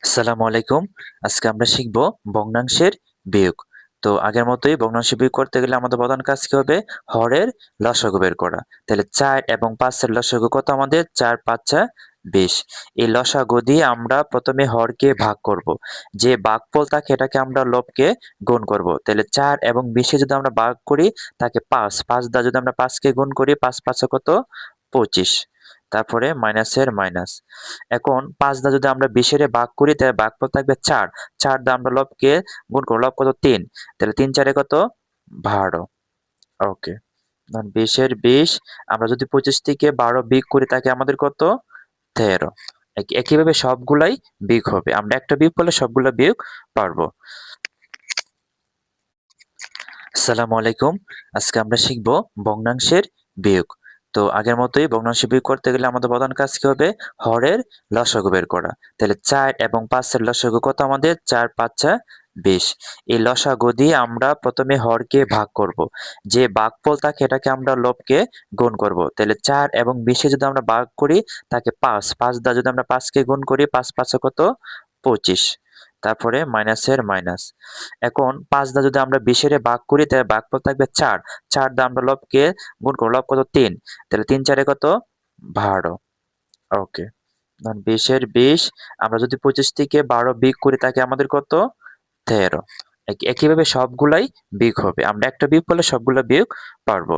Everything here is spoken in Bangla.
আসসালামু আলাইকুম। আজকে আমরা শিখব ভগ্নাংশের বিয়োগ। তো আগের মতোই ভগ্নাংশ বিয়োগ করতে গেলে আমাদের প্রধান কাজ কি হবে? হরের লসাগু বের করা। তাহলে ৪ এবং ৫ এর লসাগু কত আমাদের? ৪ ৫ যা ২০। এই লসাগু দিয়ে আমরা প্রথমে হরকে ভাগ করব। যে ভাগফল থাকে এটাকে আমরা লবকে গুণ করব। তাহলে ৪ এবং ২০ এ যদি আমরা ভাগ করি তাকে ৫, ৫ দ্বারা যদি আমরা ৫ কে গুণ করি ৫ ৫ এ কত? ২৫। তারপরে মাইনাসের মাইনাস। এখন ৫ দ্বারা যদি আমরা ২০ এর ভাগ করি তাহলে ভাগফল থাকবে ৪। ৪ দ্বারা আমরা লবকে গুণ করব। লব কত? ৩। তাহলে ৩ ৪ এ কত? ১২। ওকে। ধরেন ২০ এর ২০ আমরা যদি ২৫ থেকে ১২ বিয়োগ করি তাকে আমাদের কত? ১৩। একইভাবে সবগুলাই বিয়োগ হবে। আমরা একটা বিয়োগ করলে সবগুলা বিয়োগ পারবো। আসসালামু আলাইকুম। আজকে আমরা শিখব ভগ্নাংশের বিয়োগ। তো আগের মতোই ভগ্নাংশ বিয়োগ করতে গেলে আমাদের প্রধান কাজ কি হবে? হরের লসাগু বের করা। তাহলে ৪ এবং ৫ এর লসাগু কত আমাদের? ৪ ৫ যা ২০। এই লসাগু দিয়ে আমরা প্রথমে হরকে ভাগ করব। যে ভাগফল থাকে এটাকে আমরা লবকে গুণ করব। তাহলে ৪ এবং ২০ এ যদি আমরা ভাগ করি তাকে ৫, ৫ দ্বারা যদি আমরা ৫ কে গুণ করি ৫ ৫ এ কত? ২৫। তারপরে মাইনাসের মাইনাস। এখন ৫ দ্বারা যদি আমরা ২০ এর ভাগ করি তাহলে ভাগফল থাকবে ৪। ৪ দ্বারা আমরা লবকে গুণ করব। লব কত? ৩। তাহলে ৩ ৪ এ কত? ১২। ওকে। ধরেন ২০ এর ২০ আমরা যদি ২৫ থেকে ১২ বিয়োগ করি তাকে আমাদের কত? ১৩। একইভাবে সবগুলাই বিয়োগ হবে। আমরা একটা বিয়োগ করলে সবগুলা বিয়োগ পারবো।